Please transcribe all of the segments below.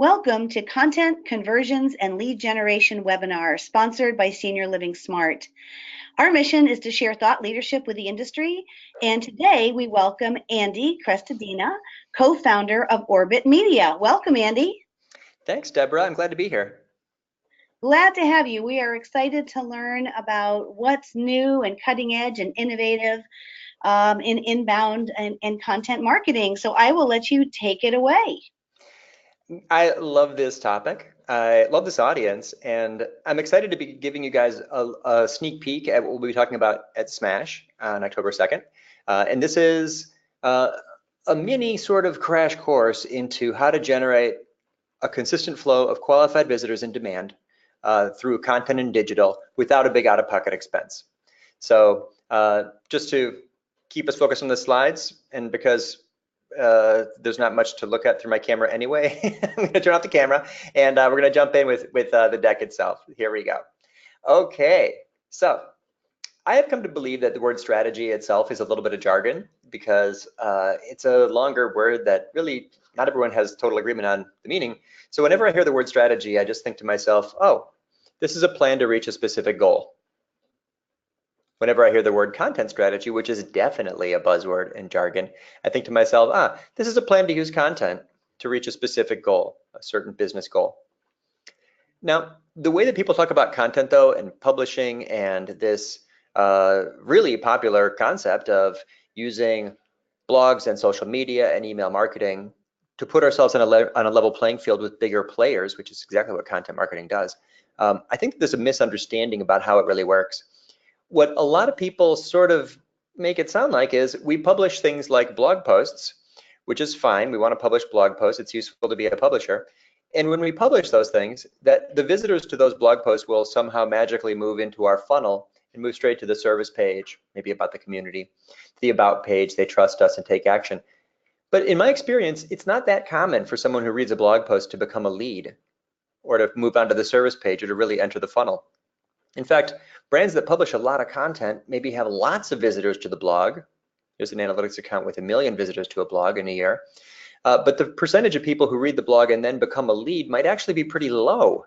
Welcome to Content Conversions and Lead Generation webinar sponsored by Senior Living Smart. Our mission is to share thought leadership with the industry, and today we welcome Andy Crestadina, co-founder of Orbit Media. Welcome, Andy. Thanks, Deborah. I'm glad to be here. Glad to have you. We are excited to learn about what's new and cutting edge and innovative in inbound and content marketing. So I will let you take it away. I love this topic. I love this audience, and I'm excited to be giving you guys a sneak peek at what we'll be talking about at Smash on October 2nd. And this is a mini sort of crash course into how to generate a consistent flow of qualified visitors in demand through content and digital without a big out-of-pocket expense. So just to keep us focused on the slides, and because there's not much to look at through my camera anyway, I'm going to turn off the camera and we're going to jump in with the deck itself. Here we go. Okay, so I have come to believe that the word strategy itself is a little bit of jargon because it's a longer word that really not everyone has total agreement on the meaning. So whenever I hear the word strategy, I just think to myself, oh, this is a plan to reach a specific goal. Whenever I hear the word content strategy, which is definitely a buzzword in jargon, I think to myself, this is a plan to use content to reach a specific goal, a certain business goal. Now, the way that people talk about content though, and publishing, and this really popular concept of using blogs and social media and email marketing to put ourselves on a level playing field with bigger players, which is exactly what content marketing does. I think there's a misunderstanding about how it really works. What a lot of people sort of make it sound like is we publish things like blog posts, which is fine. We want to publish blog posts. It's useful to be a publisher. And when we publish those things, that the visitors to those blog posts will somehow magically move into our funnel and move straight to the service page, maybe about the community, the about page. They trust us and take action. But in my experience, it's not that common for someone who reads a blog post to become a lead or to move onto the service page or to really enter the funnel. In fact, brands that publish a lot of content maybe have lots of visitors to the blog. There's an analytics account with 1 million visitors to a blog in a year. But the percentage of people who read the blog and then become a lead might actually be pretty low,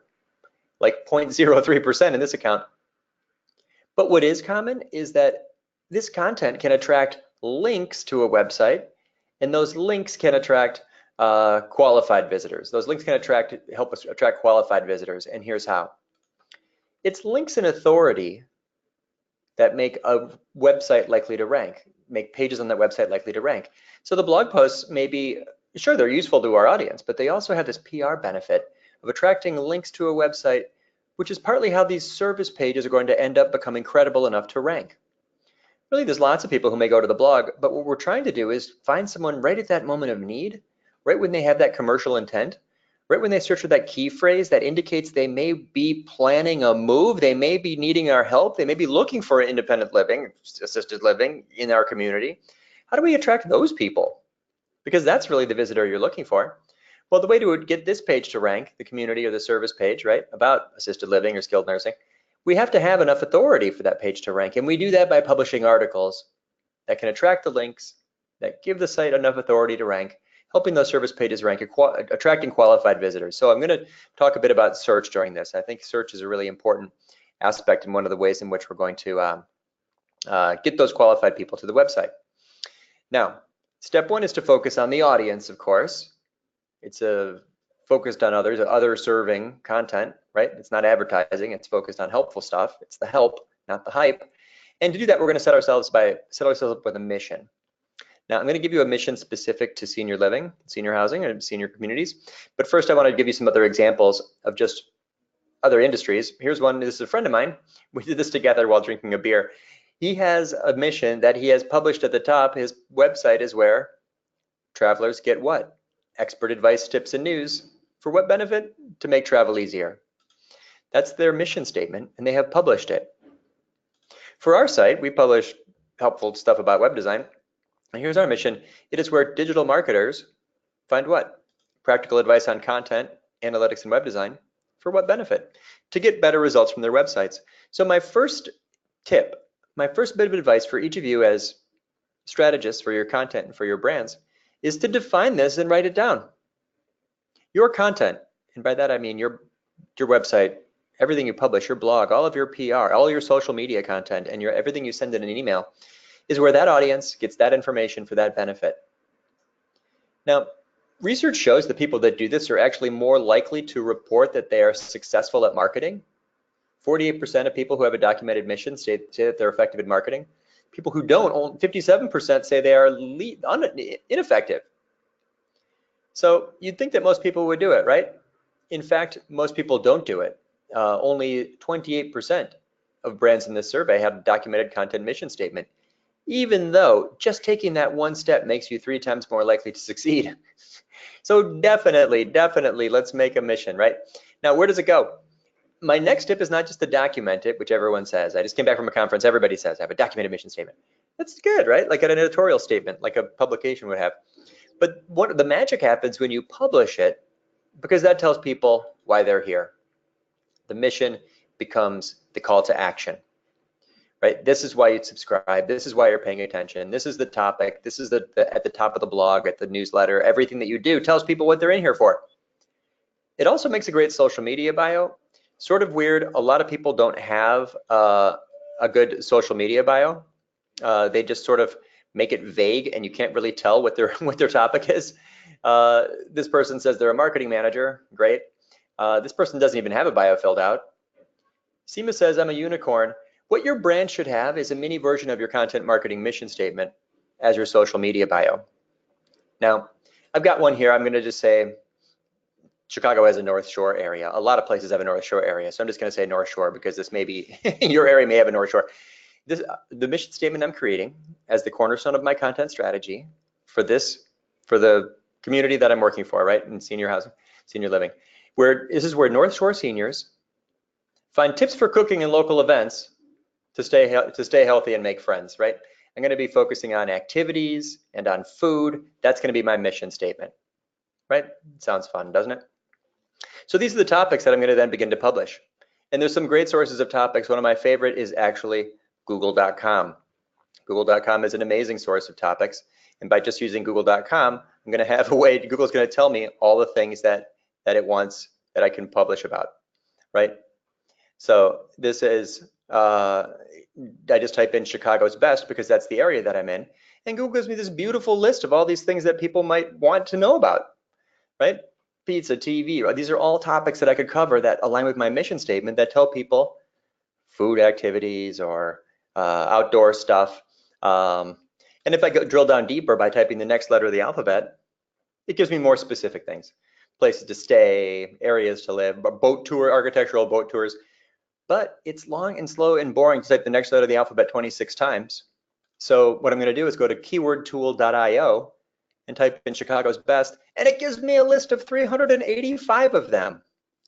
like 0.03% in this account. But what is common is that this content can attract links to a website, and those links can attract qualified visitors. Those links can help us attract qualified visitors, and here's how. It's links and authority that make a website likely to rank, make pages on that website likely to rank. So the blog posts may be, sure, they're useful to our audience, but they also have this PR benefit of attracting links to a website, which is partly how these service pages are going to end up becoming credible enough to rank. Really, there's lots of people who may go to the blog, but what we're trying to do is find someone right at that moment of need, right when they have that commercial intent, right when they search for that key phrase that indicates they may be planning a move, they may be needing our help, they may be looking for independent living, assisted living in our community. How do we attract those people? Because that's really the visitor you're looking for. Well, the way to get this page to rank, the community or the service page, right, about assisted living or skilled nursing, we have to have enough authority for that page to rank. And we do that by publishing articles that can attract the links, that give the site enough authority to rank, helping those service pages rank, attracting qualified visitors. So I'm going to talk a bit about search during this. I think search is a really important aspect and one of the ways in which we're going to get those qualified people to the website. Now, step one is to focus on the audience, of course. It's focused on others, other serving content, right? It's not advertising, it's focused on helpful stuff. It's the help, not the hype. And to do that, we're going to set ourselves up with a mission. Now, I'm going to give you a mission specific to senior living, senior housing, and senior communities. But first, I want to give you some other examples of just other industries. Here's one. This is a friend of mine. We did this together while drinking a beer. He has a mission that he has published at the top. His website is where travelers get what? Expert advice, tips, and news. For what benefit? To make travel easier. That's their mission statement, and they have published it. For our site, we publish helpful stuff about web design. And here's our mission. It is where digital marketers find what? Practical advice on content, analytics, and web design. For what benefit? To get better results from their websites. So my first tip, my first bit of advice for each of you as strategists for your content and for your brands is to define this and write it down. Your content, and by that I mean your website, everything you publish, your blog, all of your PR, all your social media content, and everything you send in an email is where that audience gets that information for that benefit. Now, research shows that people that do this are actually more likely to report that they are successful at marketing. 48% of people who have a documented mission say that they're effective at marketing. People who don't, 57% say they are ineffective. So you'd think that most people would do it, right? In fact, most people don't do it. Only 28% of brands in this survey have a documented content mission statement, even though just taking that one step makes you 3 times more likely to succeed. So definitely, let's make a mission, right? Now, where does it go? My next tip is not just to document it, which everyone says. I just came back from a conference, everybody says, I have a documented mission statement. That's good, right? Like an editorial statement, like a publication would have. But what the magic happens when you publish it, because that tells people why they're here. The mission becomes the call to action, right? This is why you'd subscribe. This is why you're paying attention. This is the topic. This is at the top of the blog, at the newsletter. Everything that you do tells people what they're in here for. It also makes a great social media bio. Sort of weird. A lot of people don't have a good social media bio. They just sort of make it vague, and you can't really tell what their topic is. This person says they're a marketing manager. Great. This person doesn't even have a bio filled out. Seema says, I'm a unicorn. What your brand should have is a mini version of your content marketing mission statement as your social media bio. Now, I've got one here. I'm going to just say Chicago has a North Shore area. A lot of places have a North Shore area, so I'm just going to say North Shore because this may be your area may have a North Shore. The mission statement I'm creating as the cornerstone of my content strategy for the community that I'm working for, right, in senior housing, senior living, this is where North Shore seniors find tips for cooking and local events to stay healthy and make friends, right? I'm going to be focusing on activities and on food. That's going to be my mission statement, right? Sounds fun, doesn't it? So these are the topics that I'm going to then begin to publish. And there's some great sources of topics. One of my favorite is actually Google.com. Google.com is an amazing source of topics. And by just using Google.com, I'm going to have a way, Google's going to tell me all the things that it wants that I can publish about, right? So this is, I just type in Chicago's best because that's the area that I'm in. And Google gives me this beautiful list of all these things that people might want to know about, right? Pizza, TV, these are all topics that I could cover that align with my mission statement that tell people food activities or outdoor stuff. And if I drill down deeper by typing the next letter of the alphabet, it gives me more specific things. Places to stay, areas to live, boat tour, architectural boat tours. But it's long and slow and boring to type the next letter of the alphabet 26 times. So what I'm going to do is go to keywordtool.io and type in Chicago's best, and it gives me a list of 385 of them.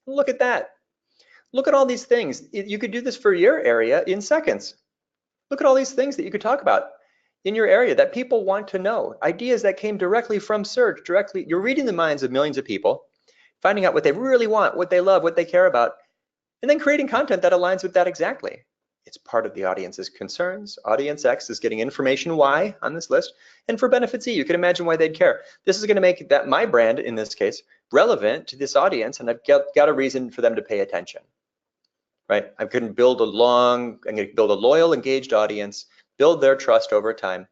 Look at that. Look at all these things. You could do this for your area in seconds. Look at all these things that you could talk about in your area that people want to know. Ideas that came directly from search, you're reading the minds of millions of people, finding out what they really want, what they love, what they care about, and then creating content that aligns with that exactly. It's part of the audience's concerns. Audience X is getting information Y on this list. And for benefit Z, you can imagine why they'd care. This is going to make that my brand, in this case, relevant to this audience, and I've got a reason for them to pay attention, right? I'm going to build a loyal, engaged audience, build their trust over time.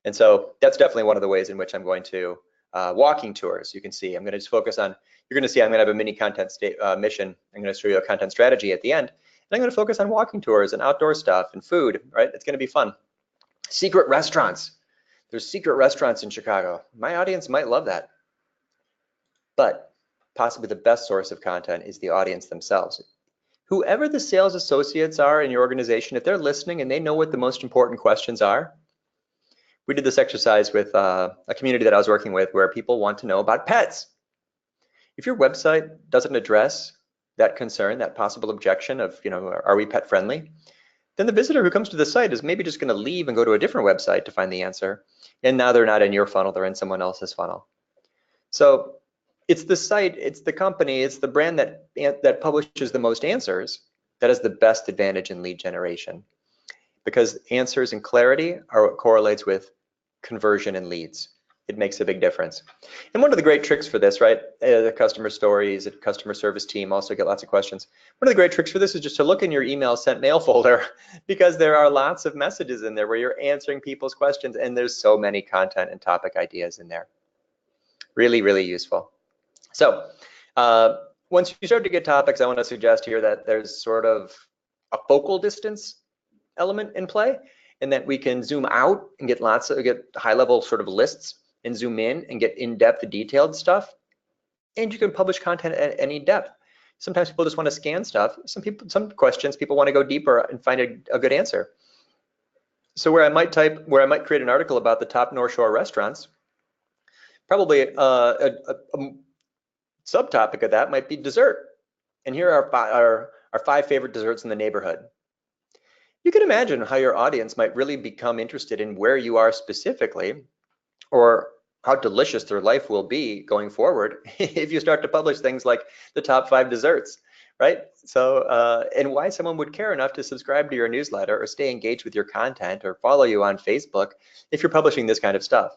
And so that's definitely one of the ways in which I'm going to walking tours. You can see I'm going to just focus on, you're going to see I'm going to have a mini content mission. I'm going to show you a content strategy at the end. And I'm going to focus on walking tours and outdoor stuff and food, right? It's going to be fun. Secret restaurants. There's secret restaurants in Chicago. My audience might love that. But possibly the best source of content is the audience themselves. Whoever the sales associates are in your organization, if they're listening and they know what the most important questions are, we did this exercise with a community that I was working with where people want to know about pets. If your website doesn't address that concern, that possible objection of, are we pet friendly? Then the visitor who comes to the site is maybe just going to leave and go to a different website to find the answer. And now they're not in your funnel, they're in someone else's funnel. So it's the site, it's the company, it's the brand that publishes the most answers that has the best advantage in lead generation. Because answers and clarity are what correlates with conversion and leads. It makes a big difference. And one of the great tricks for this, right, the customer stories, the customer service team also get lots of questions. One of the great tricks for this is just to look in your email sent mail folder, because there are lots of messages in there where you're answering people's questions, and there's so many content and topic ideas in there. Really, really useful. So once you start to get topics, I want to suggest here that there's sort of a focal distance element in play, and that we can zoom out and get high level sort of lists, and zoom in and get in-depth detailed stuff. And you can publish content at any depth. Sometimes people just want to scan stuff. Some questions people want to go deeper and find a good answer. So where I might create an article about the top North Shore restaurants, probably a subtopic of that might be dessert. And here are our 5 favorite desserts in the neighborhood. You can imagine how your audience might really become interested in where you are specifically, or how delicious their life will be going forward if you start to publish things like the top 5 desserts, right? So, and why someone would care enough to subscribe to your newsletter or stay engaged with your content or follow you on Facebook if you're publishing this kind of stuff.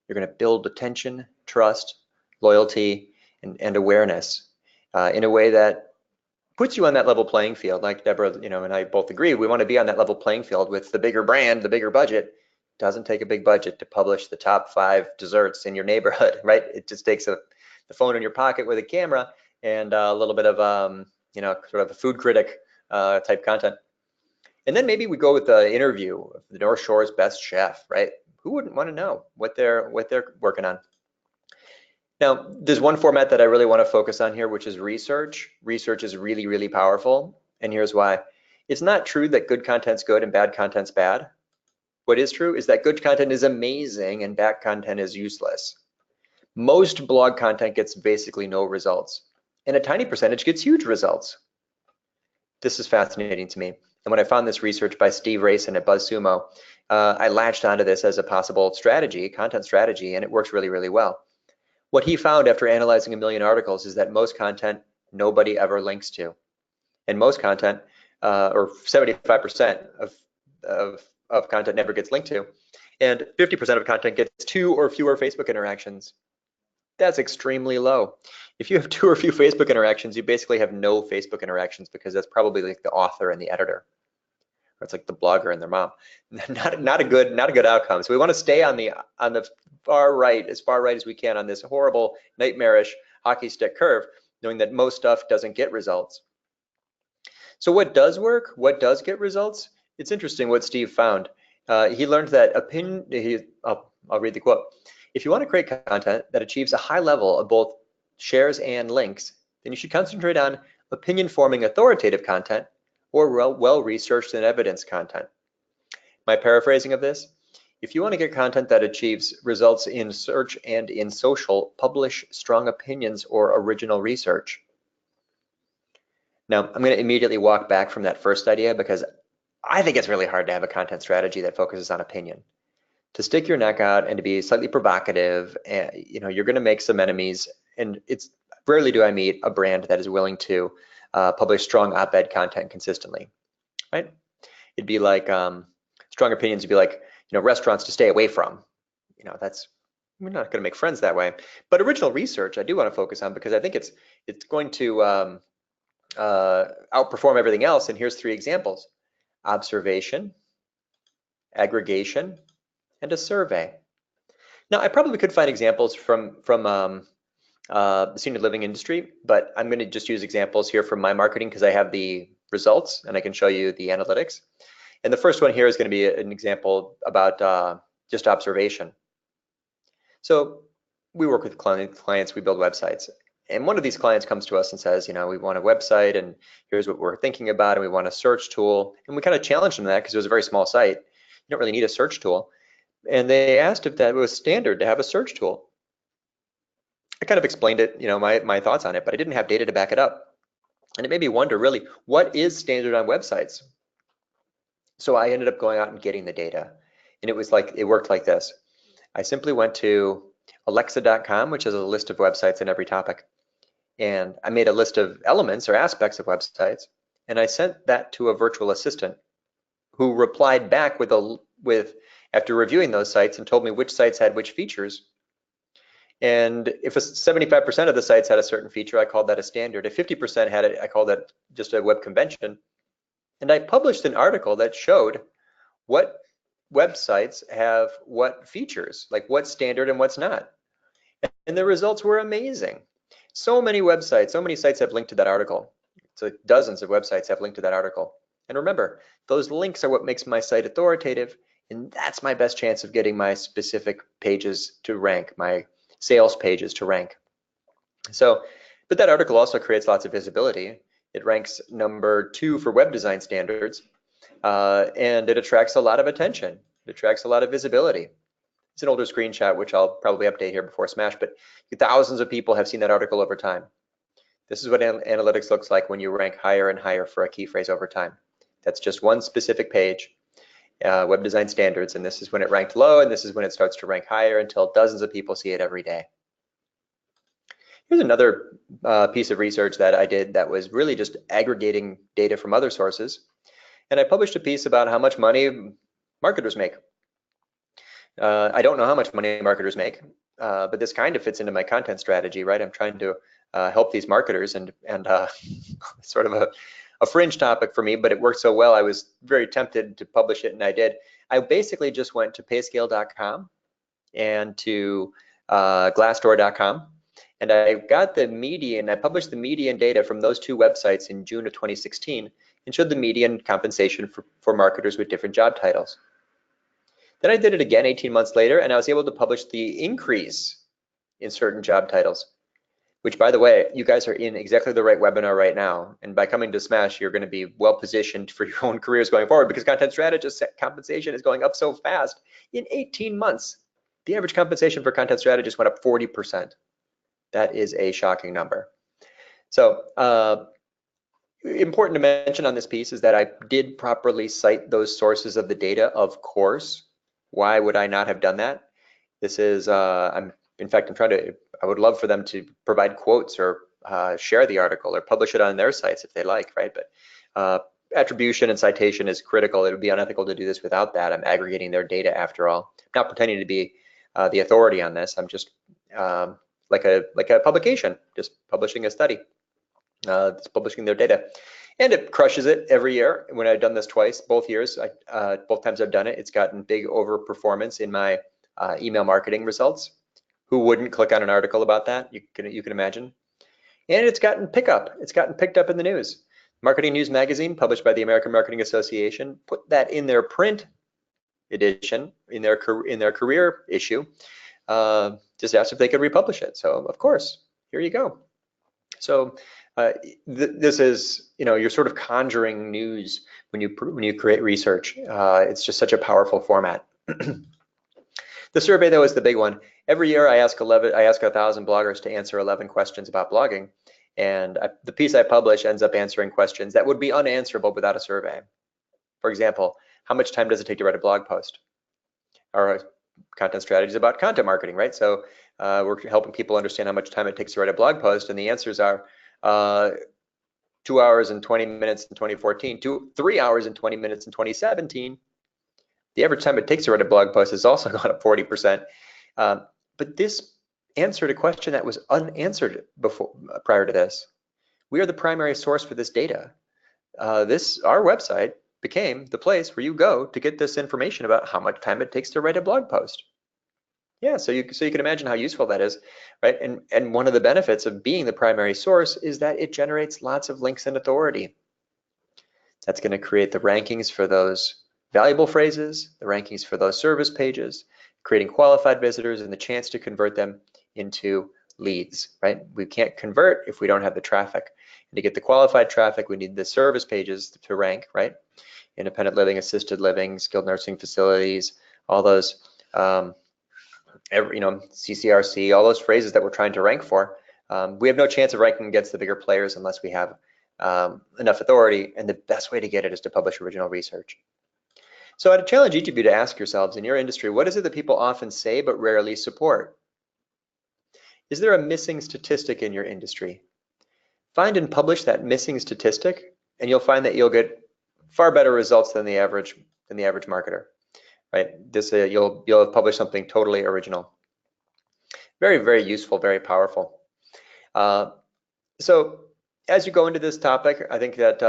You're going to build attention, trust, loyalty, and awareness in a way that puts you on that level playing field. Like Deborah, and I both agree, we want to be on that level playing field with the bigger brand, the bigger budget. It doesn't take a big budget to publish the top 5 desserts in your neighborhood, right? It just takes the phone in your pocket with a camera and a little bit of, sort of a food critic type content. And then maybe we go with the interview of the North Shore's best chef, right? Who wouldn't want to know what they're working on? Now, there's one format that I really want to focus on here, which is research. Research is really, really powerful, and here's why. It's not true that good content's good and bad content's bad. What is true is that good content is amazing and bad content is useless. Most blog content gets basically no results, and a tiny percentage gets huge results. This is fascinating to me. And when I found this research by Steve Rayson at BuzzSumo, I latched onto this as a possible strategy, content strategy, and it works really, really well. What he found after analyzing 1 million articles is that most content nobody ever links to, and most content, or 75% of content never gets linked to, and 50% of content gets 2 or fewer Facebook interactions. That's extremely low. If you have 2 or few Facebook interactions, you basically have no Facebook interactions, because that's probably like the author and the editor, or it's like the blogger and their mom. Not a good outcome. So we want to stay on the far right as we can on this horrible, nightmarish hockey stick curve, knowing that most stuff doesn't get results. So what does work? What does get results? It's interesting what Steve found. He learned that I'll read the quote. If you want to create content that achieves a high level of both shares and links, then you should concentrate on opinion-forming authoritative content or well-researched and evidenced content. My paraphrasing of this: if you want to get content that achieves results in search and in social, publish strong opinions or original research. Now, I'm going to immediately walk back from that first idea, because I think it's really hard to have a content strategy that focuses on opinion. To stick your neck out and to be slightly provocative, and you're going to make some enemies, and it's rarely do I meet a brand that is willing to publish strong op-ed content consistently, right? It'd be like strong opinions would be like, restaurants to stay away from. We're not going to make friends that way. But original research I do want to focus on, because I think it's going to outperform everything else. And here's 3 examples: observation, aggregation, and a survey. Now, I probably could find examples from the senior living industry, but I'm going to just use examples here from my marketing, because I have the results and I can show you the analytics. And the first one here is going to be an example about just observation. So we work with clients, we build websites. And one of these clients comes to us and says, we want a website, and here's what we're thinking about, and we want a search tool. And we kind of challenged them that, because it was a very small site. You don't really need a search tool. And they asked if that was standard to have a search tool. I kind of explained it, my thoughts on it, but I didn't have data to back it up. And it made me wonder, really, what is standard on websites? So I ended up going out and getting the data. And it worked like this. I simply went to alexa.com, which has a list of websites in every topic. And I made a list of elements or aspects of websites, and I sent that to a virtual assistant, who replied back with after reviewing those sites and told me which sites had which features. And if 75% of the sites had a certain feature, I called that a standard. If 50% had it, I called that just a web convention. And I published an article that showed what websites have what features, like what's standard and what's not. And the results were amazing. So many websites, so many sites have linked to that article. So dozens of websites have linked to that article. And remember, those links are what makes my site authoritative, and that's my best chance of getting my specific pages to rank, my sales pages to rank. So, but that article also creates lots of visibility. It ranks number 2 for web design standards, and it attracts a lot of attention. It attracts a lot of visibility. It's an older screenshot, which I'll probably update here before Smash, but thousands of people have seen that article over time. This is what analytics looks like when you rank higher and higher for a key phrase over time. That's just one specific page, web design standards, and this is when it ranked low, and this is when it starts to rank higher until dozens of people see it every day. Here's another piece of research that I did that was really just aggregating data from other sources. And I published a piece about how much money marketers make. I don't know how much money marketers make, but this kind of fits into my content strategy, right? I'm trying to help these marketers, and sort of a fringe topic for me, but it worked so well, I was very tempted to publish it, and I did. I basically just went to payscale.com and to glassdoor.com, and I got the median. I published the median data from those 2 websites in June of 2016 and showed the median compensation for marketers with different job titles. Then I did it again 18 months later, and I was able to publish the increase in certain job titles, which, by the way, you guys are in exactly the right webinar right now. And by coming to Smash, you're going to be well positioned for your own careers going forward, because content strategist compensation is going up so fast. In 18 months, the average compensation for content strategists went up 40%. That is a shocking number. So important to mention on this piece is that I did properly cite those sources of the data, of course. Why would I not have done that? This is, in fact, I would love for them to provide quotes or share the article or publish it on their sites if they like, right? But attribution and citation is critical. It would be unethical to do this without that. I'm aggregating their data after all. I'm not pretending to be the authority on this. I'm just like a publication, just publishing a study, it's publishing their data. And it crushes it every year. When I've done this twice, both years, both times I've done it, it's gotten big overperformance in my email marketing results. Who wouldn't click on an article about that? You can imagine. And it's gotten pickup. It's gotten picked up in the news. Marketing News Magazine, published by the American Marketing Association, put that in their print edition, in their career issue. Just asked if they could republish it. So of course, here you go. So this is, you're sort of conjuring news when you create research. It's just such a powerful format. The survey, though, is the big one. Every year I ask 1,000 bloggers to answer 11 questions about blogging, and the piece I publish ends up answering questions that would be unanswerable without a survey. For example, how much time does it take to write a blog post? Or content strategies about content marketing, right? So we're helping people understand how much time it takes to write a blog post, and the answers are 2 hours and 20 minutes in 2014, 3 hours and 20 minutes in 2017. The average time it takes to write a blog post has also gone up 40%. But this answered a question that was unanswered prior to this. We are the primary source for this data. Our website became the place where you go to get this information about how much time it takes to write a blog post. Yeah, so you can imagine how useful that is, right? And one of the benefits of being the primary source is that it generates lots of links and authority. That's going to create the rankings for those valuable phrases, the rankings for those service pages, creating qualified visitors and the chance to convert them into leads, right? We can't convert if we don't have the traffic. And to get the qualified traffic, we need the service pages to rank, right? Independent living, assisted living, skilled nursing facilities, all those, CCRC, all those phrases that we're trying to rank for. We have no chance of ranking against the bigger players unless we have enough authority, and the best way to get it is to publish original research. So I'd challenge each of you to ask yourselves, in your industry, what is it that people often say but rarely support? Is there a missing statistic in your industry? Find and publish that missing statistic, and you'll find that you'll get far better results than the average marketer. right? This you'll have published something totally original. Very, very useful, very powerful. So as you go into this topic, I think that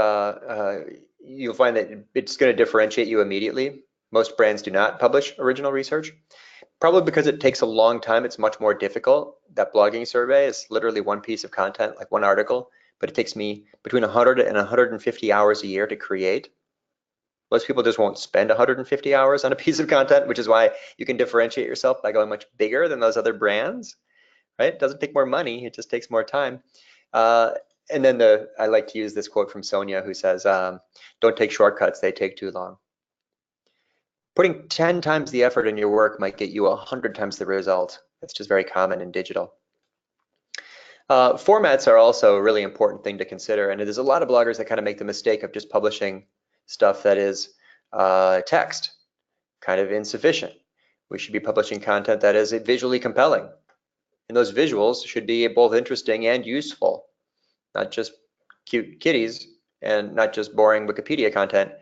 you'll find that it's going to differentiate you immediately. Most brands do not publish original research, probably because it takes a long time. It's much more difficult. That blogging survey is literally one piece of content, like one article, but it takes me between 100 and 150 hours a year to create. Most people just won't spend 150 hours on a piece of content, which is why you can differentiate yourself by going much bigger than those other brands, right? It doesn't take more money, it just takes more time. And then I like to use this quote from Sonia, who says, don't take shortcuts, they take too long. Putting 10 times the effort in your work might get you 100 times the result. It's just very common in digital. Formats are also a really important thing to consider, and there's a lot of bloggers that kind of make the mistake of just publishing stuff that is text, kind of insufficient. We should be publishing content that is visually compelling, and those visuals should be both interesting and useful, not just cute kitties and not just boring Wikipedia content.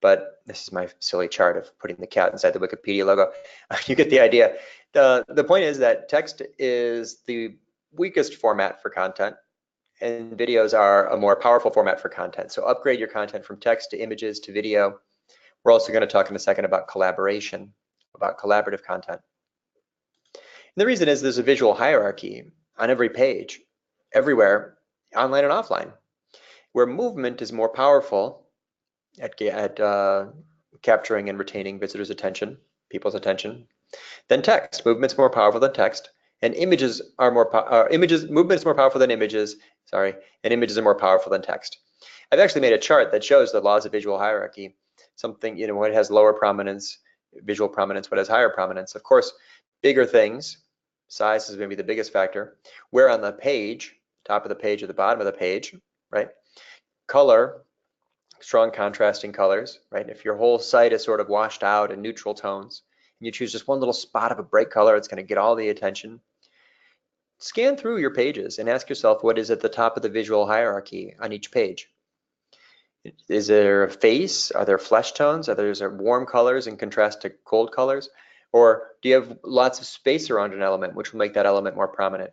But this is my silly chart of putting the cat inside the Wikipedia logo. You get the idea. The point is that text is the weakest format for content, and videos are a more powerful format for content. So upgrade your content from text to images to video. We're also going to talk in a second about collaboration, about collaborative content. And the reason is there's a visual hierarchy on every page, everywhere, online and offline, where movement is more powerful at capturing and retaining visitors' attention, people's attention, than text. Movement's more powerful than text, and movement is more powerful than images. Sorry, and images are more powerful than text. I've actually made a chart that shows the laws of visual hierarchy. Something, what has lower prominence, visual prominence, what has higher prominence. Of course, bigger things, size is going to be the biggest factor. Where on the page, top of the page or the bottom of the page, right? Color, strong contrasting colors, right? If your whole site is sort of washed out in neutral tones, and you choose just one little spot of a bright color, it's going to get all the attention. Scan through your pages and ask yourself what is at the top of the visual hierarchy on each page. Is there a face? Are there flesh tones? Are there warm colors in contrast to cold colors? Or do you have lots of space around an element, which will make that element more prominent?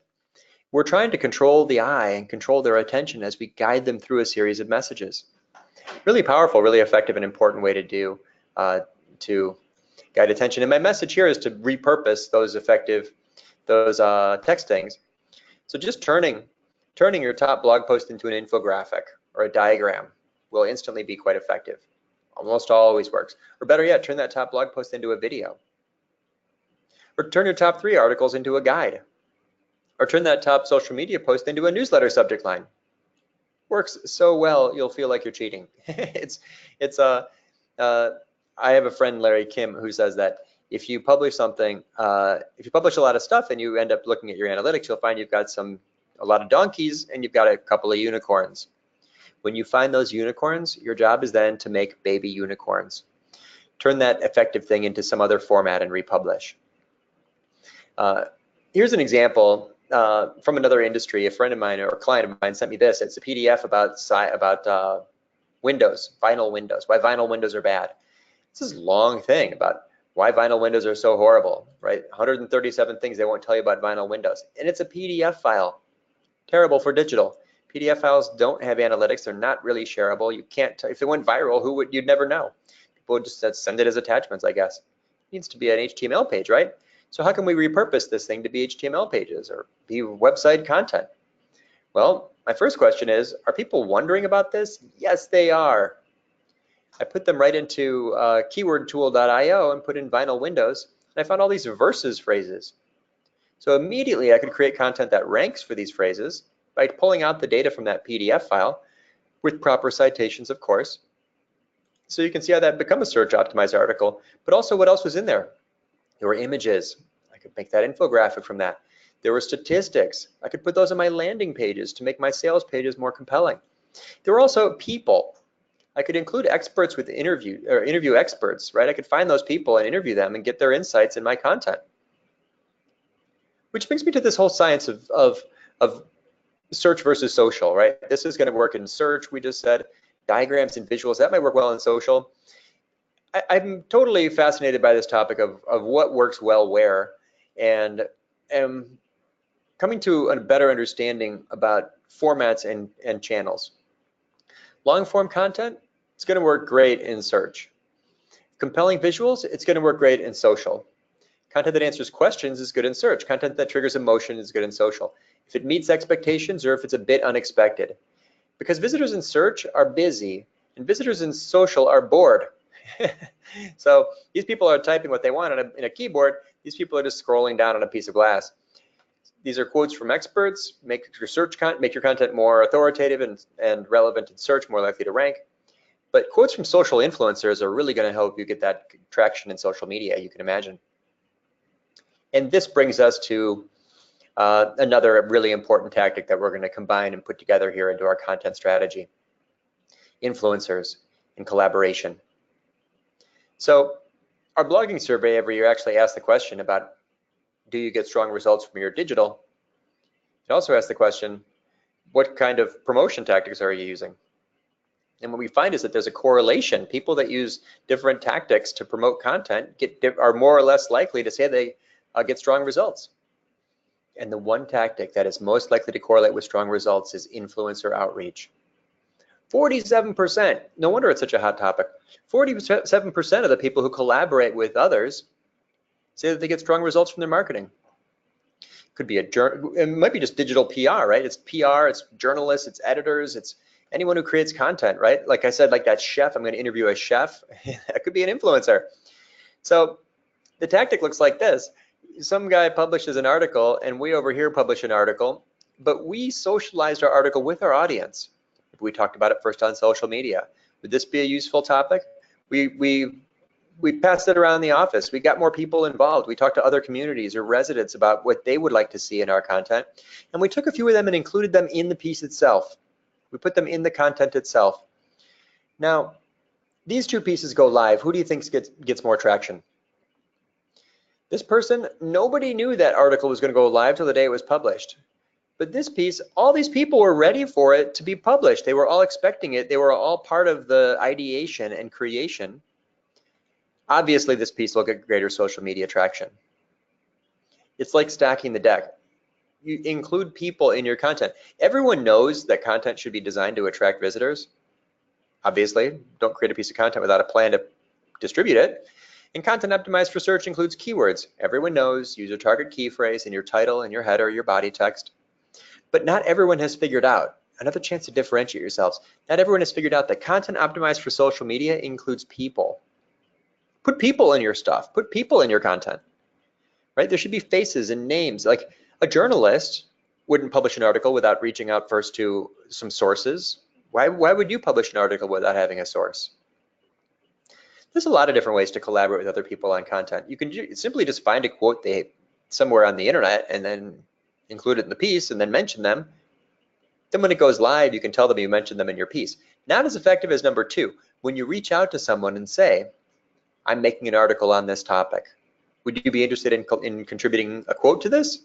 We're trying to control the eye and control their attention as we guide them through a series of messages. Really powerful, really effective, and important way to do to guide attention. And my message here is to repurpose those text things. So just turning your top blog post into an infographic or a diagram will instantly be quite effective. Almost always works. Or better yet, turn that top blog post into a video. Or turn your top 3 articles into a guide. Or turn that top social media post into a newsletter subject line. Works so well, you'll feel like you're cheating. I have a friend, Larry Kim, who says that if you publish something, if you publish a lot of stuff and you end up looking at your analytics, you'll find you've got a lot of donkeys and you've got a couple of unicorns. When you find those unicorns, your job is then to make baby unicorns. Turn that effective thing into some other format and republish. Here's an example from another industry. A friend of mine or a client of mine sent me this. It's a PDF about windows, vinyl windows, why vinyl windows are bad. This is a long thing about why vinyl windows are so horrible, right? 137 things they won't tell you about vinyl windows. And it's a PDF file. Terrible for digital. PDF files don't have analytics. They're not really shareable. You can't, if it went viral, you'd never know. People would just send it as attachments, I guess. It needs to be an HTML page, right? So how can we repurpose this thing to be HTML pages or be website content? Well, my first question is, are people wondering about this? Yes, they are. I put them right into keywordtool.io and put in vinyl windows, and I found all these verses phrases. So immediately I could create content that ranks for these phrases by pulling out the data from that PDF file with proper citations, of course. So you can see how that become a search optimized article, but also what else was in there? There were images. I could make that infographic from that. There were statistics. I could put those on my landing pages to make my sales pages more compelling. There were also people. I could include experts with interview experts, right? I could find those people and interview them and get their insights in my content. Which brings me to this whole science of search versus social, right? This is going to work in search, we just said. Diagrams and visuals, that might work well in social. I'm totally fascinated by this topic of what works well where, and am coming to a better understanding about formats and channels. Long form content, it's going to work great in search. Compelling visuals, it's going to work great in social. Content that answers questions is good in search. Content that triggers emotion is good in social. If it meets expectations or if it's a bit unexpected. Because visitors in search are busy and visitors in social are bored. So these people are typing what they want in a keyboard. These people are just scrolling down on a piece of glass. These are quotes from experts. Make your content more authoritative and relevant in search, more likely to rank. But quotes from social influencers are really going to help you get that traction in social media, you can imagine. And this brings us to another really important tactic that we're going to combine and put together here into our content strategy: influencers and collaboration. So our blogging survey every year actually asks the question about, do you get strong results from your digital? It also asks the question, what kind of promotion tactics are you using? And what we find is that there's a correlation. People that use different tactics to promote content are more or less likely to say they get strong results. And the one tactic that is most likely to correlate with strong results is influencer outreach. 47%, no wonder it's such a hot topic. 47% of the people who collaborate with others say that they get strong results from their marketing. Could be it might be just digital PR, right? It's PR, it's journalists, it's editors, it's anyone who creates content, right? Like I said, like that chef, I'm going to interview a chef. That could be an influencer. So the tactic looks like this. Some guy publishes an article and we over here publish an article, but we socialized our article with our audience. We talked about it first on social media. Would this be a useful topic? We passed it around the office. We got more people involved. We talked to other communities or residents about what they would like to see in our content. And we took a few of them and included them in the piece itself. We put them in the content itself. Now, these two pieces go live. Who do you think gets more traction? This person, nobody knew that article was going to go live till the day it was published. But this piece, all these people were ready for it to be published. They were all expecting it. They were all part of the ideation and creation. Obviously, this piece will get greater social media traction. It's like stacking the deck. You include people in your content. Everyone knows that content should be designed to attract visitors. Obviously, don't create a piece of content without a plan to distribute it. And content optimized for search includes keywords. Everyone knows, use a target key phrase in your title and your header, your body text. But not everyone has figured out, another chance to differentiate yourselves, not everyone has figured out that content optimized for social media includes people. Put people in your stuff, put people in your content, right? There should be faces and names. Like a journalist wouldn't publish an article without reaching out first to some sources. Why would you publish an article without having a source? There's a lot of different ways to collaborate with other people on content. You can simply just find a quote somewhere on the internet and then include it in the piece and then mention them. Then when it goes live, you can tell them you mentioned them in your piece. Not as effective as number two. When you reach out to someone and say, I'm making an article on this topic. Would you be interested in contributing a quote to this?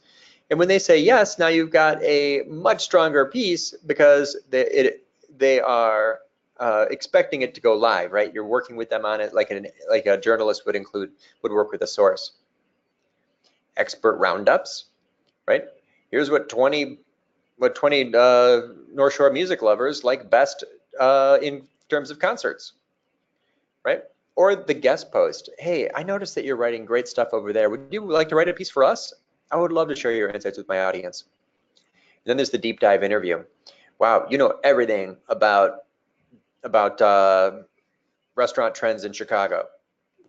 And when they say yes, now you've got a much stronger piece because they are expecting it to go live, right? You're working with them on it like a journalist would work with a source. Expert roundups, right? Here's what 20 North Shore music lovers like best in terms of concerts, right? Or the guest post. Hey, I noticed that you're writing great stuff over there. Would you like to write a piece for us? I would love to share your insights with my audience. And then there's the deep dive interview. Wow, you know everything about restaurant trends in Chicago.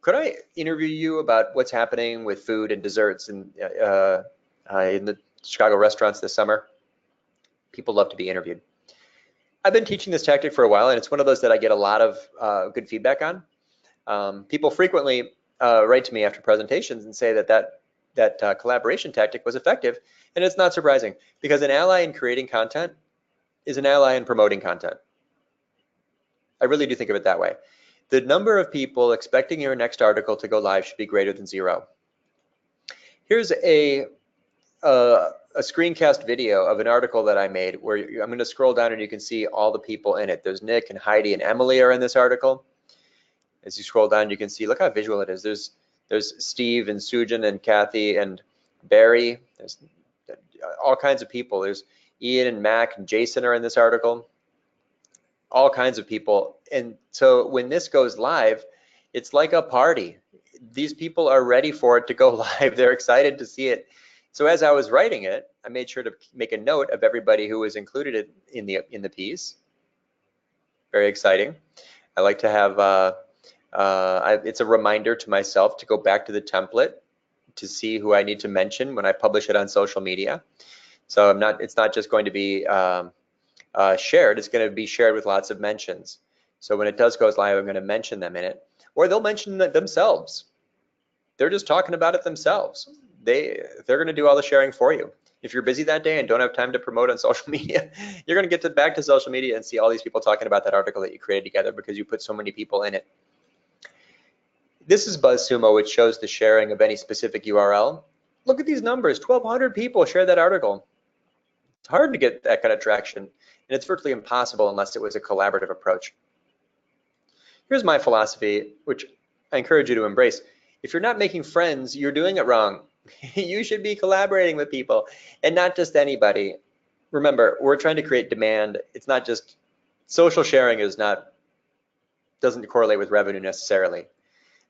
Could I interview you about what's happening with food and desserts in the Chicago restaurants this summer? People love to be interviewed. I've been teaching this tactic for a while, and it's one of those that I get a lot of good feedback on. People frequently write to me after presentations and say that collaboration tactic was effective, and it's not surprising because an ally in creating content is an ally in promoting content. I really do think of it that way. The number of people expecting your next article to go live should be greater than 0. Here's a screencast video of an article that I made where I'm going to scroll down and you can see all the people in it. There's Nick and Heidi and Emily are in this article. As you scroll down, you can see, look how visual it is. There's Steve and Sujan and Kathy and Barry. There's all kinds of people. There's Ian and Mac and Jason are in this article. All kinds of people. And so when this goes live, it's like a party. These people are ready for it to go live. They're excited to see it. So as I was writing it, I made sure to make a note of everybody who was included in the piece. Very exciting. I like to have it's a reminder to myself to go back to the template to see who I need to mention when I publish it on social media. So it's not just going to be shared, it's going to be shared with lots of mentions. So when it does go live, I'm going to mention them in it, or they'll mention it themselves. They're just talking about it themselves. They're going to do all the sharing for you. If you're busy that day and don't have time to promote on social media, you're going to get back to social media and see all these people talking about that article that you created together because you put so many people in it. This is BuzzSumo, which shows the sharing of any specific URL. Look at these numbers, 1,200 people shared that article. It's hard to get that kind of traction, and it's virtually impossible unless it was a collaborative approach. Here's my philosophy, which I encourage you to embrace. If you're not making friends, you're doing it wrong. You should be collaborating with people, and not just anybody. Remember, we're trying to create demand. It's not just social sharing doesn't correlate with revenue necessarily.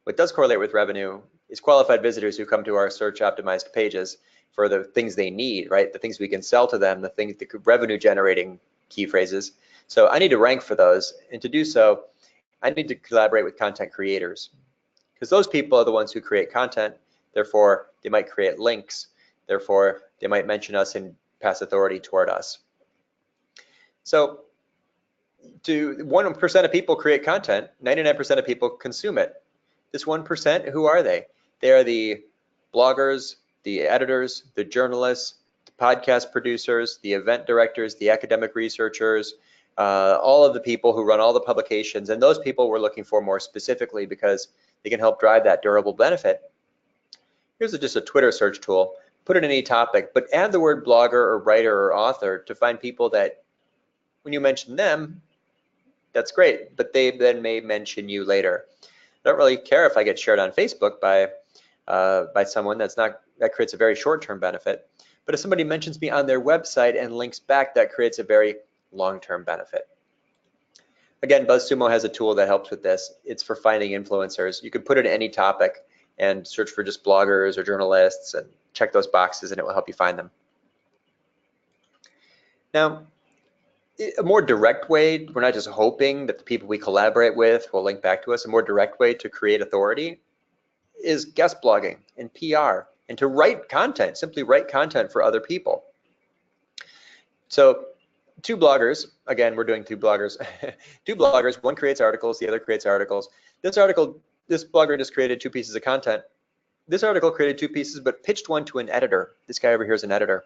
What does correlate with revenue is qualified visitors who come to our search optimized pages for the things they need, right? The things we can sell to them, the revenue generating key phrases. So I need to rank for those, and to do so, I need to collaborate with content creators, because those people are the ones who create content. Therefore, they might create links. Therefore, they might mention us and pass authority toward us. So 1% of people create content, 99% of people consume it. This 1%, who are they? They are the bloggers, the editors, the journalists, the podcast producers, the event directors, the academic researchers, all of the people who run all the publications. And those people we're looking for more specifically because they can help drive that durable benefit. Here's just a Twitter search tool. Put in any topic, but add the word blogger or writer or author to find people that when you mention them, that's great, but they then may mention you later. I don't really care if I get shared on Facebook by someone. That creates a very short-term benefit. But if somebody mentions me on their website and links back, that creates a very long-term benefit. Again, BuzzSumo has a tool that helps with this. It's for finding influencers. You can put it in any topic and search for just bloggers or journalists and check those boxes, and it will help you find them. Now, a more direct way, we're not just hoping that the people we collaborate with will link back to us. A more direct way to create authority is guest blogging and PR, and to write content, simply write content for other people. So two bloggers, again, we're doing two bloggers. Two bloggers, one creates articles, the other creates articles. This blogger just created 2 pieces of content. This article created 2 pieces, but pitched one to an editor. This guy over here is an editor.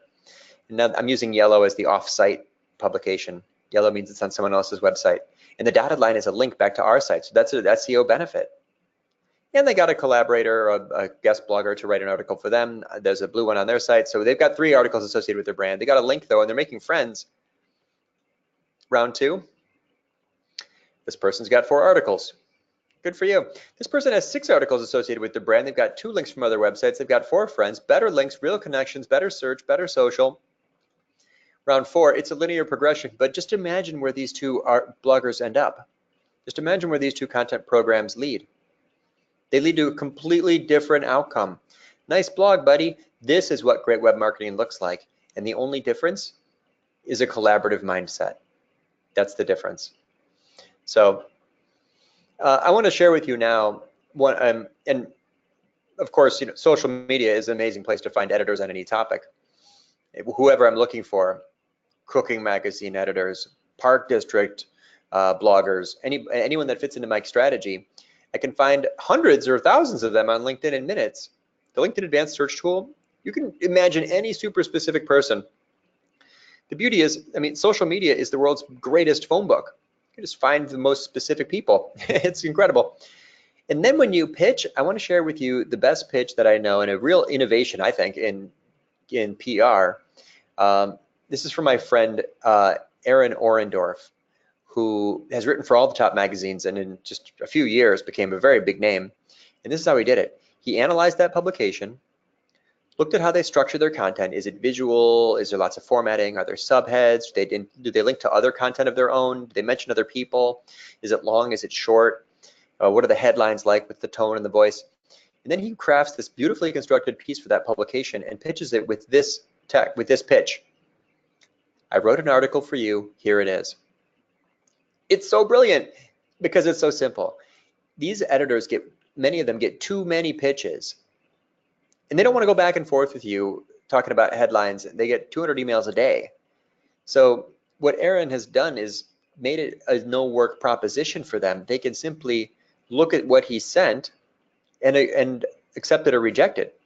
And now I'm using yellow as the off-site publication. Yellow means it's on someone else's website. And the dotted line is a link back to our site. So that's an SEO benefit. And they got a collaborator, a guest blogger to write an article for them. There's a blue one on their site. So they've got 3 articles associated with their brand. They got a link though, and they're making friends. Round 2. This person's got 4 articles. Good for you. This person has 6 articles associated with their brand. They've got 2 links from other websites. They've got 4 friends, better links, real connections, better search, better social. Round 4, it's a linear progression, but just imagine where these 2 bloggers end up. Just imagine where these 2 content programs lead. They lead to a completely different outcome. Nice blog, buddy. This is what great web marketing looks like. And the only difference is a collaborative mindset. That's the difference. So I want to share with you now and of course, social media is an amazing place to find editors on any topic. Whoever I'm looking for, cooking magazine editors, park district bloggers, anyone that fits into my strategy, I can find hundreds or thousands of them on LinkedIn in minutes. The LinkedIn Advanced Search tool, you can imagine any super specific person. The beauty is, social media is the world's greatest phone book. You just find the most specific people. It's incredible. And then when you pitch, I want to share with you the best pitch that I know and a real innovation, I think, in PR. This is from my friend Aaron Orendorf, who has written for all the top magazines and in just a few years became a very big name. And this is how he did it. He analyzed that publication, looked at how they structure their content. Is it visual? Is there lots of formatting? Are there subheads? Do they link to other content of their own? Do they mention other people? Is it long? Is it short? What are the headlines like with the tone and the voice? And then he crafts this beautifully constructed piece for that publication and pitches it with this pitch. I wrote an article for you, here it is. It's so brilliant because it's so simple. These editors many of them get too many pitches, and they don't want to go back and forth with you talking about headlines. They get 200 emails a day. So what Aaron has done is made it a no work proposition for them. They can simply look at what he sent and accept it or reject it.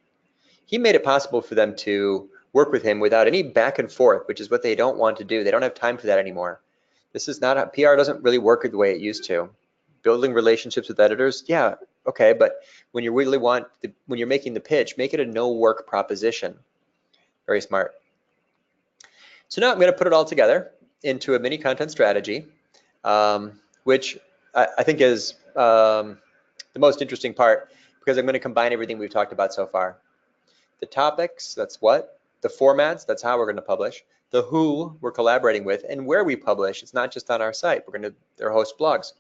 He made it possible for them to work with him without any back and forth, which is what they don't want to do. They don't have time for that anymore. This is not how PR doesn't really work the way it used to. Building relationships with editors, yeah, okay, but when you really when you're making the pitch, make it a no work proposition. Very smart. So now I'm going to put it all together into a mini content strategy, which I think is the most interesting part, because I'm going to combine everything we've talked about so far. The topics, that's what. The formats, that's how we're going to publish. The who we're collaborating with, and where we publish. It's not just on our site. They're host blogs.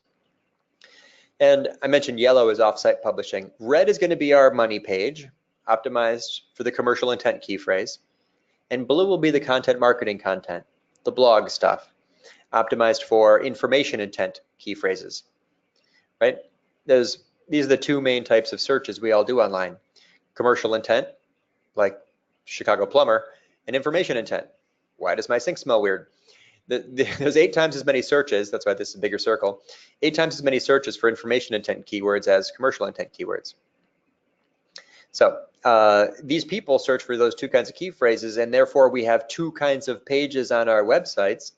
And I mentioned yellow is off-site publishing. Red is going to be our money page, optimized for the commercial intent key phrase. And blue will be the content marketing content, the blog stuff, optimized for information intent key phrases, right? These are the two main types of searches we all do online. Commercial intent, like Chicago plumber, and information intent. Why does my sink smell weird? There's 8 times as many searches, that's why this is a bigger circle, 8 times as many searches for information intent keywords as commercial intent keywords. So these people search for those 2 kinds of key phrases, and therefore we have 2 kinds of pages on our websites.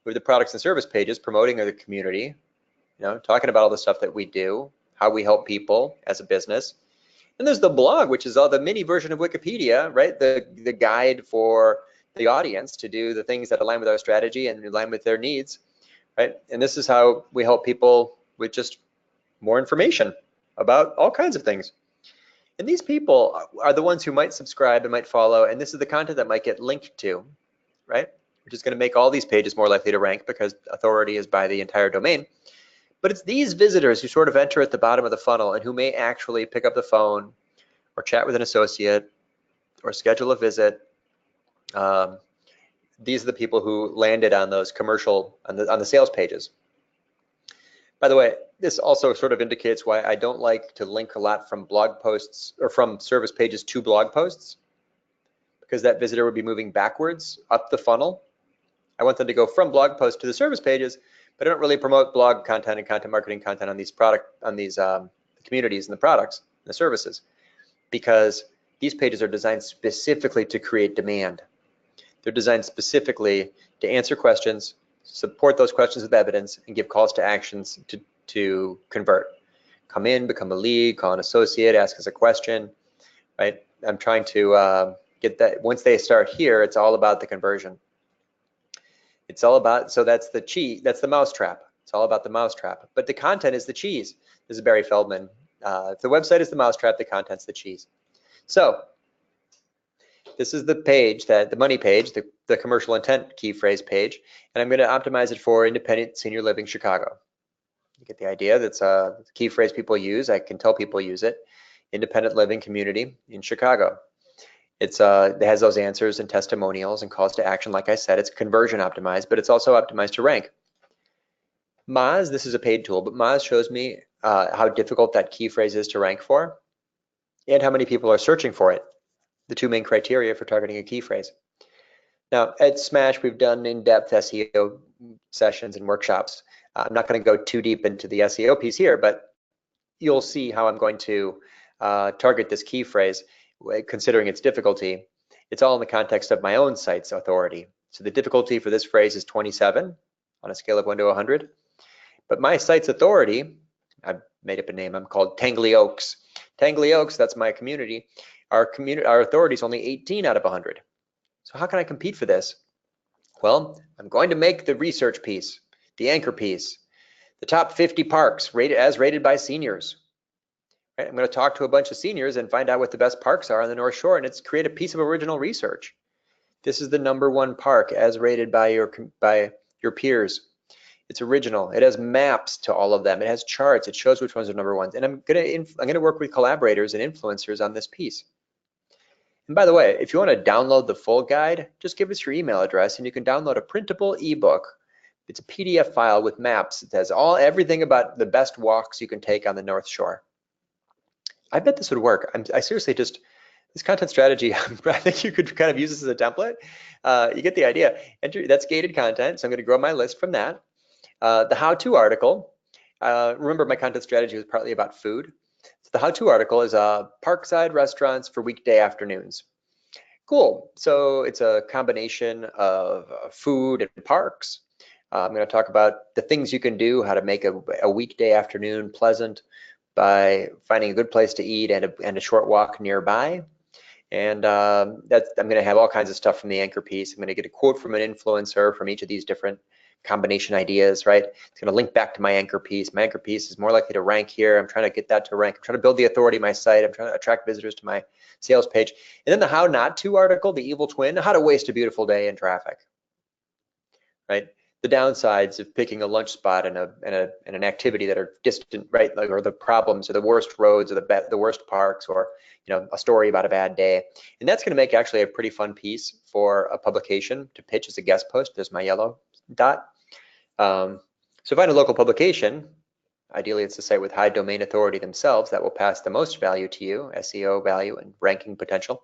We have the products and service pages promoting the community, talking about all the stuff that we do, how we help people as a business. And there's the blog, which is all the mini version of Wikipedia, right? The guide for the audience to do the things that align with our strategy and align with their needs, right? And this is how we help people with just more information about all kinds of things. And these people are the ones who might subscribe and might follow, and this is the content that might get linked to, right? Which is going to make all these pages more likely to rank because authority is by the entire domain. But it's these visitors who sort of enter at the bottom of the funnel and who may actually pick up the phone or chat with an associate or schedule a visit. These are the people who landed on those commercial, on the sales pages. By the way, this also sort of indicates why I don't like to link a lot from blog posts or from service pages to blog posts, because that visitor would be moving backwards up the funnel. I want them to go from blog posts to the service pages, but I don't really promote blog content and content marketing content on these communities and the products and the services, because these pages are designed specifically to create demand. They're designed specifically to answer questions, support those questions with evidence, and give calls to actions to convert. Come in, become a lead, call an associate, ask us a question, right? I'm trying to get that. Once they start here, it's all about the conversion. It's all about, so that's the cheese, that's the mousetrap. It's all about the mousetrap, but the content is the cheese. This is Barry Feldman. If the website is the mousetrap, the content's the cheese. So this is the page, the money page, the commercial intent key phrase page, and I'm going to optimize it for independent senior living Chicago. You get the idea. That's a key phrase people use. I can tell people use it. Independent living community in Chicago. It has those answers and testimonials and calls to action. Like I said, it's conversion optimized, but it's also optimized to rank. Moz, this is a paid tool, but Moz shows me how difficult that key phrase is to rank for and how many people are searching for it. The 2 main criteria for targeting a key phrase. Now at Smash, we've done in-depth SEO sessions and workshops. I'm not going to go too deep into the SEO piece here, but you'll see how I'm going to target this key phrase, considering its difficulty. It's all in the context of my own site's authority. So the difficulty for this phrase is 27 on a scale of 1 to 100. But my site's authority, I've made up a name, I'm called Tangley Oaks. Tangley Oaks, that's my community. Our authority is only 18 out of 100. So how can I compete for this? Well, I'm going to make the research piece. the anchor piece, the top 50 parks rated by seniors. Right? I'm going to talk to a bunch of seniors and find out what the best parks are on the North Shore, and it's create a piece of original research. This is the #1 park as rated by your peers. It's original. It has maps to all of them. It has charts. It shows which ones are #1s. And I'm gonna work with collaborators and influencers on this piece. And by the way, if you want to download the full guide, just give us your email address and you can download a printable ebook. It's a PDF file with maps. It has everything about the best walks you can take on the North Shore. I bet this would work. I seriously just, this content strategy, I think you could kind of use this as a template. You get the idea. That's gated content, so I'm going to grow my list from that. The how-to article, remember my content strategy was partly about food. So the how-to article is parkside restaurants for weekday afternoons. Cool. So it's a combination of food and parks. I'm going to talk about the things you can do, how to make a weekday afternoon pleasant by finding a good place to eat and a short walk nearby. And I'm going to have all kinds of stuff from the anchor piece. I'm going to get a quote from an influencer from each of these different combination ideas, right? It's going to link back to my anchor piece. My anchor piece is more likely to rank here. I'm trying to get that to rank. I'm trying to build the authority of my site. I'm trying to attract visitors to my sales page. And then the how not to article, the evil twin, how to waste a beautiful day in traffic, right? The downsides of picking a lunch spot and an activity that are distant, right? Like, or the problems or the worst roads or the worst parks, or a story about a bad day. And that's going to make actually a pretty fun piece for a publication to pitch as a guest post. There's my yellow dot. So find a local publication. Ideally, it's a site with high domain authority themselves that will pass the most value to you, SEO value and ranking potential.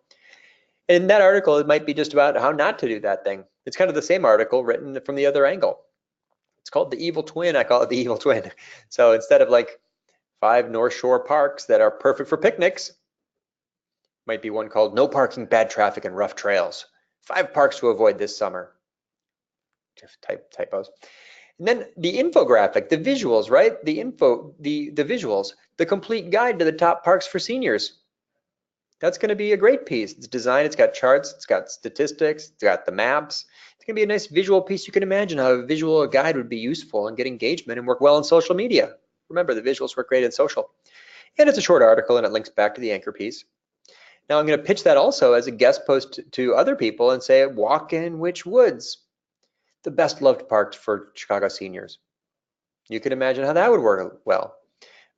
And in that article, it might be just about how not to do that thing. It's kind of the same article written from the other angle. It's called the evil twin. I call it the evil twin. So instead of like 5 North Shore parks that are perfect for picnics, might be one called no parking, bad traffic, and rough trails. 5 parks to avoid this summer. Just typos. And then the infographic, the visuals, right? The visuals, the complete guide to the top parks for seniors. That's going to be a great piece. It's designed, it's got charts, it's got statistics, it's got the maps. It's going to be a nice visual piece. You can imagine how a visual guide would be useful and get engagement and work well on social media. Remember, the visuals work great in social. And it's a short article and it links back to the anchor piece. Now I'm going to pitch that also as a guest post to other people and say, walk in which woods? The best loved parks for Chicago seniors. You can imagine how that would work well,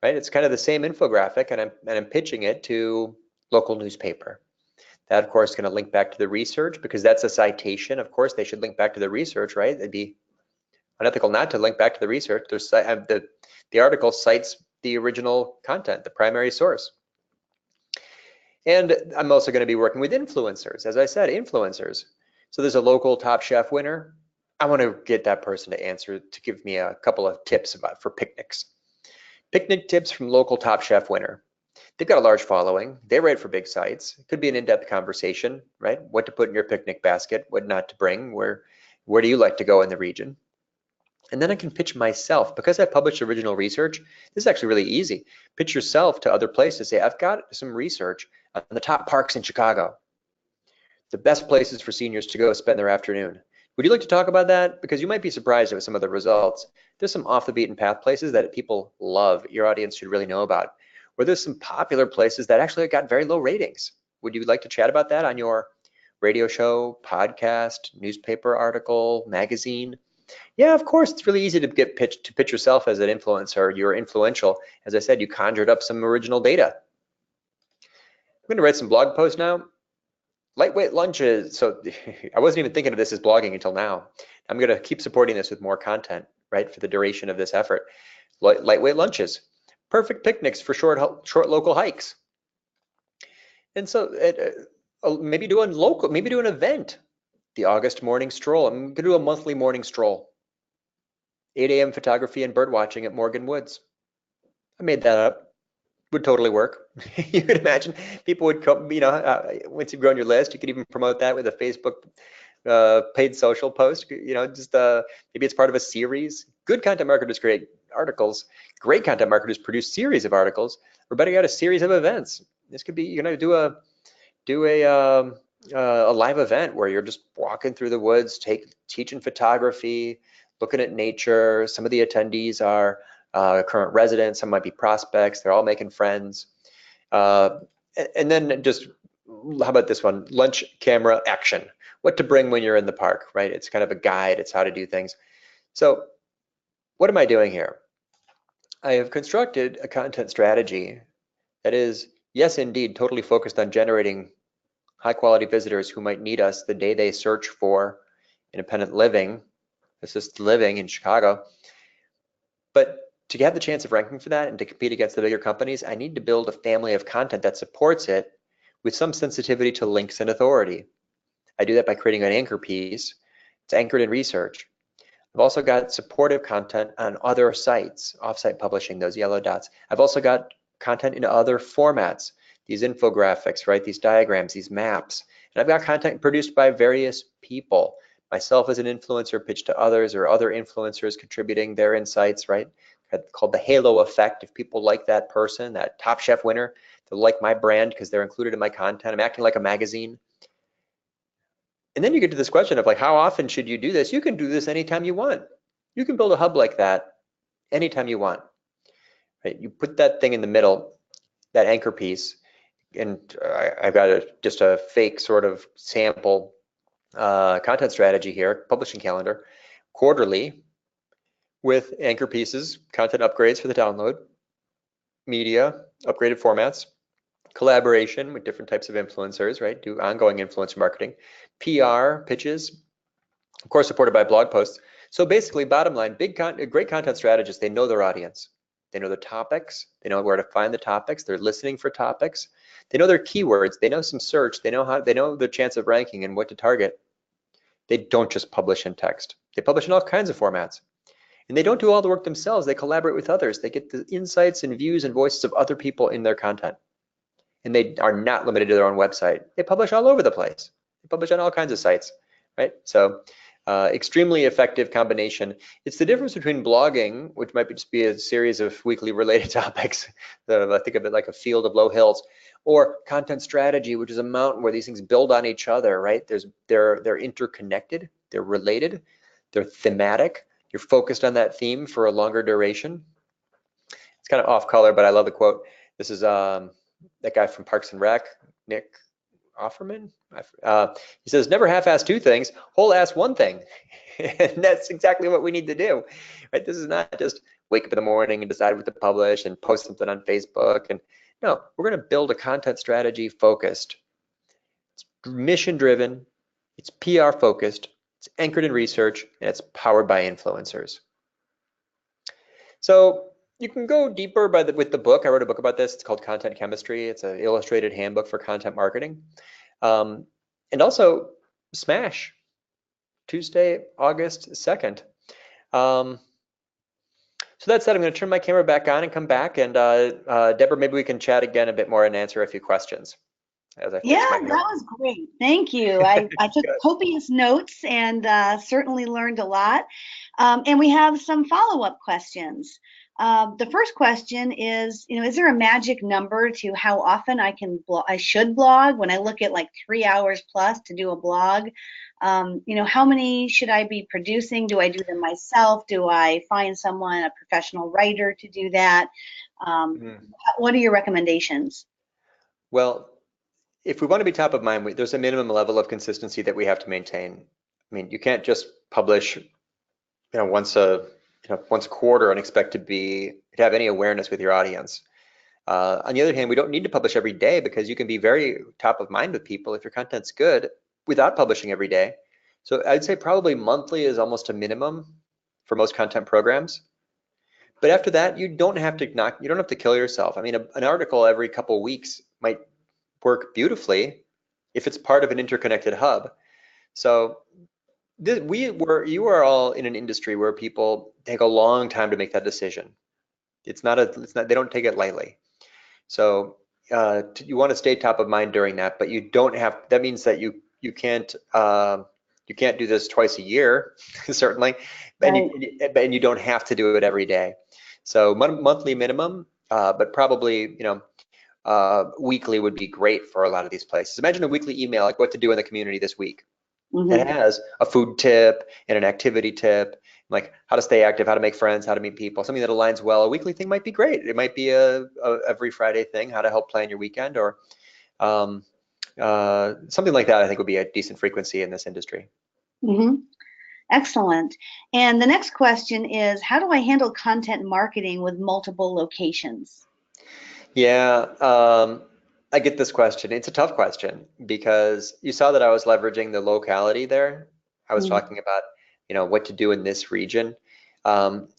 right? It's kind of the same infographic, and I'm pitching it to local newspaper. That, of course, is going to link back to the research because that's a citation. Of course, they should link back to the research, right? It'd be unethical not to link back to the research. The article cites the original content, the primary source. And I'm also going to be working with influencers. As I said, influencers. So there's a local Top Chef winner. I want to get that person to give me a couple of tips for picnics. Picnic tips from local Top Chef winner. They've got a large following. They write for big sites. It could be an in-depth conversation, right? What to put in your picnic basket, what not to bring, where do you like to go in the region? And then I can pitch myself. Because I published original research, this is actually really easy. Pitch yourself to other places. Say, I've got some research on the top parks in Chicago, the best places for seniors to go spend their afternoon. Would you like to talk about that? Because you might be surprised with some of the results. There's some off the beaten path places that people love, your audience should really know about. Or there's some popular places that actually got very low ratings. Would you like to chat about that on your radio show, podcast, newspaper article, magazine? Yeah, of course, it's really easy to pitch yourself as an influencer. You're influential. As I said, you conjured up some original data. I'm going to write some blog posts now. Lightweight lunches. So I wasn't even thinking of this as blogging until now. I'm going to keep supporting this with more content, right, for the duration of this effort. Lightweight lunches, perfect picnics for short local hikes. And so maybe do an event. The August morning stroll. I'm going to do a monthly morning stroll. 8 a.m. photography and bird watching at Morgan Woods. I made that up. Would totally work. You could imagine people would come, once you've grown your list, you could even promote that with a Facebook paid social post, just maybe it's part of a series. Good content marketers create articles. Great content marketers produce series of articles, or better yet, a series of events. This could be, you're going to do a live event where you're just walking through the woods, teaching photography, looking at nature. Some of the attendees are current residents, some might be prospects. They're all making friends. And then just, how about this one? Lunch, camera, action. What to bring when you're in the park, right? It's kind of a guide. It's how to do things. So what am I doing here? I have constructed a content strategy that is, yes, indeed, totally focused on generating high quality visitors who might need us the day they search for independent living, assisted living in Chicago. But to have the chance of ranking for that and to compete against the bigger companies, I need to build a family of content that supports it with some sensitivity to links and authority. I do that by creating an anchor piece. It's anchored in research. I've also got supportive content on other sites, offsite publishing, those yellow dots. I've also got content in other formats, these infographics, right? These diagrams, these maps. And I've got content produced by various people. Myself as an influencer pitched to others, or other influencers contributing their insights, right? Called the halo effect. If people like that person, that Top Chef winner, they'll like my brand because they're included in my content. I'm acting like a magazine. And then you get to this question of like, how often should you do this? You can do this anytime you want. You can build a hub like that anytime you want, right? You put that thing in the middle, that anchor piece, and I've got just a fake sort of sample content strategy here, publishing calendar, quarterly with anchor pieces, content upgrades for the download, media, upgraded formats, collaboration with different types of influencers, right? Do ongoing influencer marketing, PR pitches, of course, supported by blog posts. So basically, bottom line, great content strategists, they know their audience. They know the topics. They know where to find the topics. They're listening for topics. They know their keywords. They know some search. They know the chance of ranking and what to target. They don't just publish in text. They publish in all kinds of formats. And they don't do all the work themselves. They collaborate with others. They get the insights and views and voices of other people in their content. And they are not limited to their own website. They publish all over the place. They publish on all kinds of sites, right? So extremely effective combination. It's the difference between blogging, which might just be a series of weekly related topics. I think of it like a field of low hills, or content strategy, which is a mountain where these things build on each other, right? They're interconnected, they're related, they're thematic. You're focused on that theme for a longer duration. It's kind of off color, but I love the quote. This is that guy from Parks and Rec, Nick Offerman. He says, never half-ass two things, whole-ass one thing. And that's exactly what we need to do, right? This is not just wake up in the morning and decide what to publish and post something on Facebook. And no, we're going to build a content strategy focused. It's mission-driven, it's PR focused, it's anchored in research, and it's powered by influencers. So you can go deeper with the book. I wrote a book about this. It's called Content Chemistry. It's an illustrated handbook for content marketing. And also Smash, Tuesday, August 2nd. So that said, I'm going to turn my camera back on and come back. And Deborah, maybe we can chat again a bit more and answer a few questions. Yeah, that was great. Thank you. I took copious notes and certainly learned a lot. And we have some follow-up questions. The first question is, is there a magic number to how often I should blog? When I look at like 3 hours plus to do a blog, how many should I be producing? Do I do them myself? Do I find someone, a professional writer, to do that? What are your recommendations? Well, if we want to be top of mind, there's a minimum level of consistency that we have to maintain. I mean, you can't just publish, once a quarter and expect to have any awareness with your audience. On the other hand, we don't need to publish every day, because you can be very top of mind with people if your content's good without publishing every day. So I'd say probably monthly is almost a minimum for most content programs. But after that, you don't have to kill yourself. I mean, an article every couple weeks might work beautifully if it's part of an interconnected hub. So you are all in an industry where people take a long time to make that decision. They don't take it lightly. So you want to stay top of mind during that, but you don't have. That means that you can't do this twice a year, certainly, Right. and you don't have to do it every day. So monthly minimum, but probably weekly would be great for a lot of these places. Imagine a weekly email, like what to do in the community this week. that Mm-hmm. has a food tip and an activity tip, like how to stay active, how to make friends, how to meet people, something that aligns well. A weekly thing might be great. It might be a every Friday thing, how to help plan your weekend, or um, something like that. I think would be a decent frequency in this industry. Mm-hmm. Excellent. And the next question is, how do I handle content marketing with multiple locations? Yeah, I get this question. It's a tough question because you saw that I was leveraging the locality there. I was Mm-hmm. talking about, what to do in this region.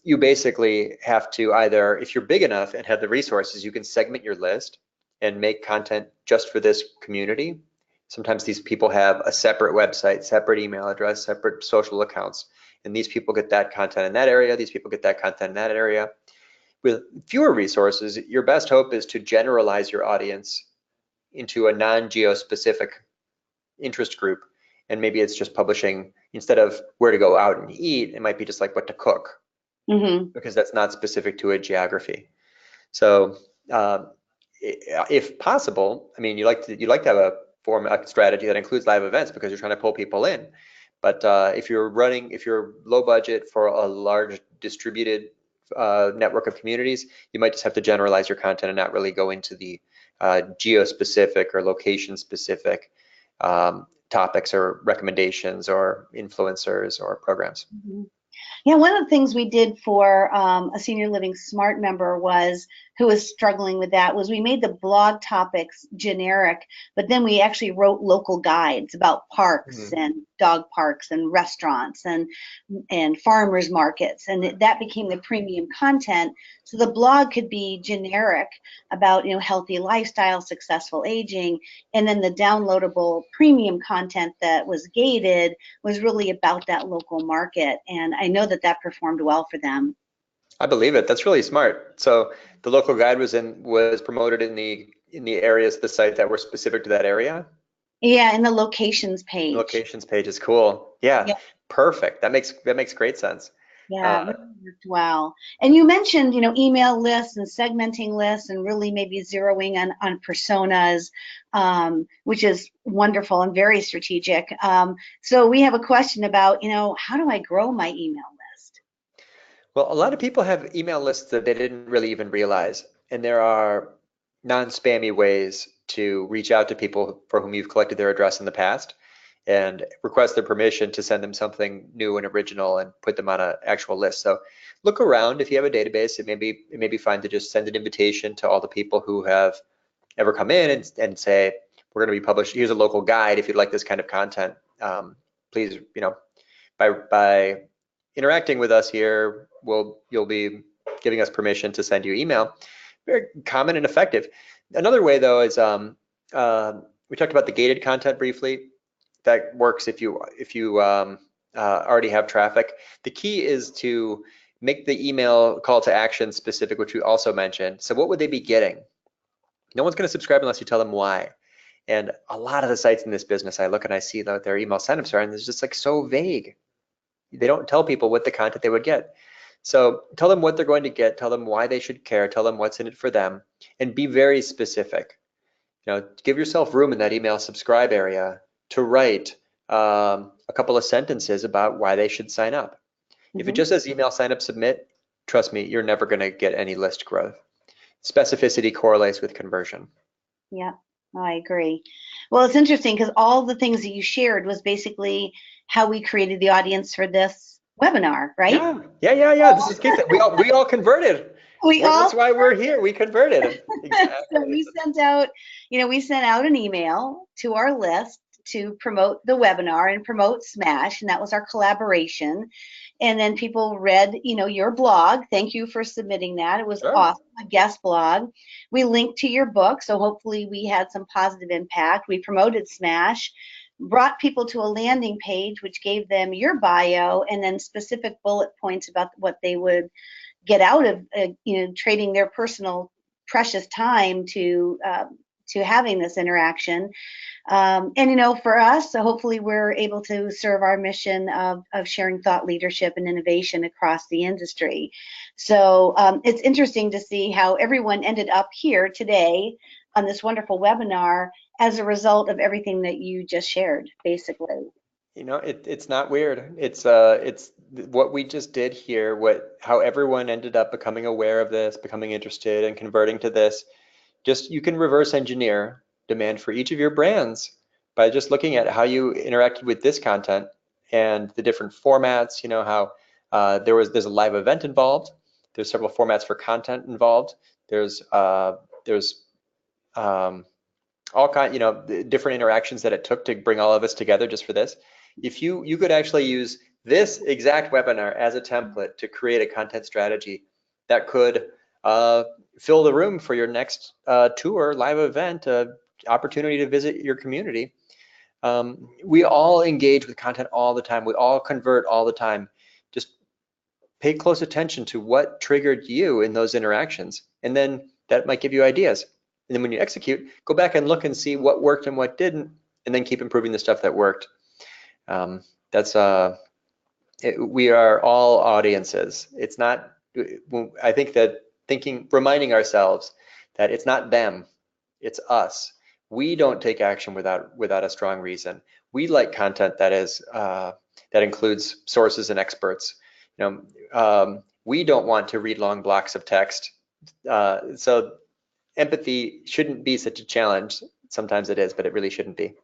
You basically have to either, if you're big enough and have the resources, you can segment your list and make content just for this community. Sometimes these people have a separate website, separate email address, separate social accounts, and these people get that content in that area, these people get that content in that area. With fewer resources, your best hope is to generalize your audience into a non-geo-specific interest group. And maybe it's just publishing, instead of where to go out and eat, it might be just like what to cook, Mm-hmm. because that's not specific to a geography. So if possible, I mean, you like to have a strategy that includes live events because you're trying to pull people in. But if you're low budget for a large distributed network of communities, you might just have to generalize your content and not really go into the geo-specific or location-specific topics or recommendations or influencers or programs. Mm-hmm. Yeah, one of the things we did for a senior living smart member was who was struggling with that was we made the blog topics generic, but then we actually wrote local guides about parks Mhm. and dog parks and restaurants and farmers markets, and that became the premium content. So the blog could be generic about healthy lifestyle, successful aging, and then the downloadable premium content that was gated was really about that local market. And I know that that performed well for them. I believe it. That's really smart. So the local guide was promoted in the areas of the site that were specific to that area. Yeah, in the locations The page. locations page is cool. Yeah, Yeah, perfect. That makes great sense. yeah, it Uh, really worked well. And you mentioned, email lists and segmenting lists and really maybe zeroing on personas, which is wonderful and very strategic. So we have a question about, how do I grow my email list? well, a lot of people have email lists that they didn't really even realize, and there are non-spammy ways to reach out to people for whom you've collected their address in the past and request their permission to send them something new and original and put them on an actual list. So look around. If you have a database, it may be fine to just send an invitation to all the people who have ever come in and say, we're going to be published. Here's a local guide if you'd like this kind of content. Please, by interacting with us here, you'll be giving us permission to send you email. Very common and effective. Another way, though, is we talked about the gated content briefly. That works if you already have traffic. The key is to make the email call to action specific, which we also mentioned. So what would they be getting? No one's going to subscribe unless you tell them why. And a lot of the sites in this business, I look and I see that their email signups are, and it's just like so vague. They don't tell people what the content they would get. So tell them what they're going to get, tell them why they should care, tell them what's in it for them, and be very specific. Give yourself room in that email subscribe area to write a couple of sentences about why they should sign up. If it Hmm. just says email sign up submit, trust me, you're never going to get any list growth. Specificity correlates with conversion. Yeah, I agree. Well, it's interesting because all the things that you shared was basically how we created the audience for this webinar, right? Yeah, yeah, yeah, yeah. This is good. We all converted. We all That's why we're here. We converted. so Exactly. we sent out an email to our list to promote the webinar and promote Smash, and that was our collaboration. And then people read, your blog. Thank you for submitting that. It was Sure. awesome, a guest blog. We linked to your book, so hopefully we had some positive impact. We promoted Smash, brought people to a landing page, which gave them your bio and then specific bullet points about what they would get out of trading their personal precious time to having this interaction. And for us, so hopefully we're able to serve our mission of sharing thought leadership and innovation across the industry. So it's interesting to see how everyone ended up here today on this wonderful webinar as a result of everything that you just shared, basically. It's not weird. It's what we just did here, how everyone ended up becoming aware of this, becoming interested and converting to this. Just you can reverse engineer demand for each of your brands by just looking at how you interacted with this content and the different formats, how there's a live event involved. There's several formats for content involved. There's all kind, different interactions that it took to bring all of us together just for this. If you could actually use this exact webinar as a template to create a content strategy that could fill the room for your next tour, live event, opportunity to visit your community. We all engage with content all the time. We all convert all the time. Just pay close attention to what triggered you in those interactions, and then that might give you ideas. And then when you execute, go back and look and see what worked and what didn't, and then keep improving the stuff that worked. We are all audiences. It's not, I think that reminding ourselves that it's not them, it's us. We don't take action without a strong reason. We like content that includes sources and experts. We don't want to read long blocks of text. So empathy shouldn't be such a challenge. Sometimes it is, but it really shouldn't be.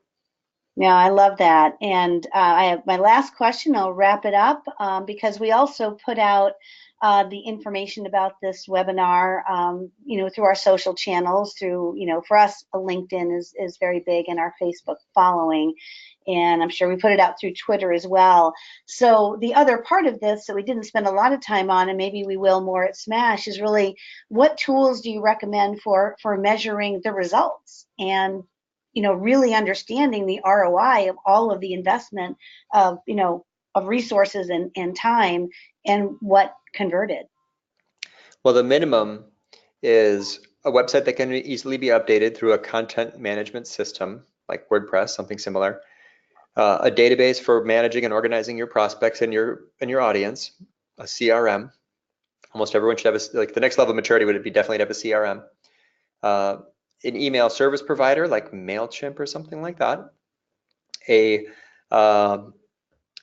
Yeah, I love that. And I have my last question. I'll wrap it up because we also put out the information about this webinar, through our social channels, through, for us, LinkedIn is very big in our Facebook following. And I'm sure we put it out through Twitter as well. So the other part of this that we didn't spend a lot of time on, and maybe we will more at Smash, is really what tools do you recommend for measuring the results and really understanding the ROI of all of the investment of resources and time and what converted. Well, the minimum is a website that can easily be updated through a content management system like WordPress, something similar. A database for managing and organizing your prospects and your audience, a CRM. Almost everyone should have the next level of maturity would be definitely to have a CRM. An email service provider like MailChimp or something like that. A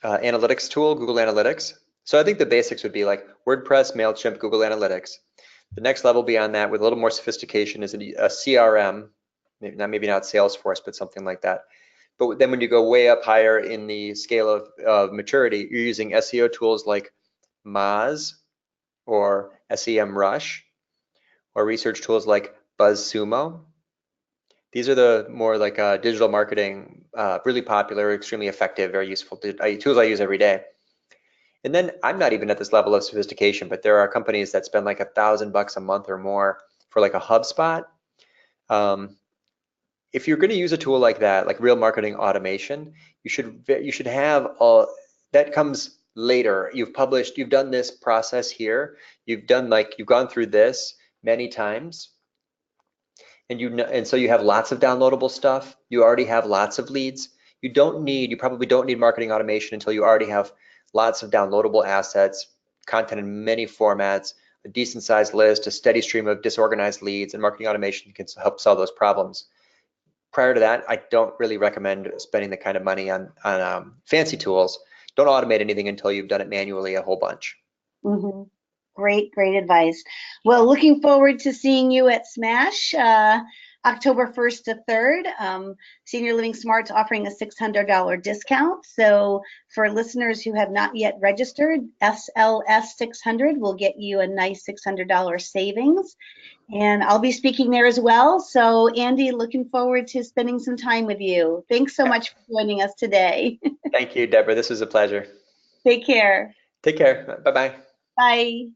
analytics tool, Google Analytics. So I think the basics would be like WordPress, MailChimp, Google Analytics. The next level beyond that with a little more sophistication is a CRM, maybe not Salesforce, but something like that. But then when you go way up higher in the scale of maturity, you're using SEO tools like Moz or SEMrush, or research tools like BuzzSumo. These are the more like digital marketing, really popular, extremely effective, very useful tools I use every day. And then I'm not even at this level of sophistication, but there are companies that spend like $1,000 a month or more for like a HubSpot. If you're going to use a tool like that, like real marketing automation, you should have that comes later. You've done this process here. You've gone through this many times, and so you have lots of downloadable stuff. You already have lots of leads. You probably don't need marketing automation until you already have lots of downloadable assets, content in many formats, a decent sized list, a steady stream of disorganized leads, and marketing automation can help solve those problems. Prior to that, I don't really recommend spending the kind of money on fancy tools. Don't automate anything until you've done it manually a whole bunch. Mm-hmm. Great advice. Well, looking forward to seeing you at Smash October 1st to 3rd. Senior Living Smart's offering a $600 discount. So for listeners who have not yet registered, SLS 600 will get you a nice $600 savings. And I'll be speaking there as well. So Andy, looking forward to spending some time with you. Thanks so much for joining us today. Thank you, Deborah. This was a pleasure. Take care. Take care. Bye-bye. Bye.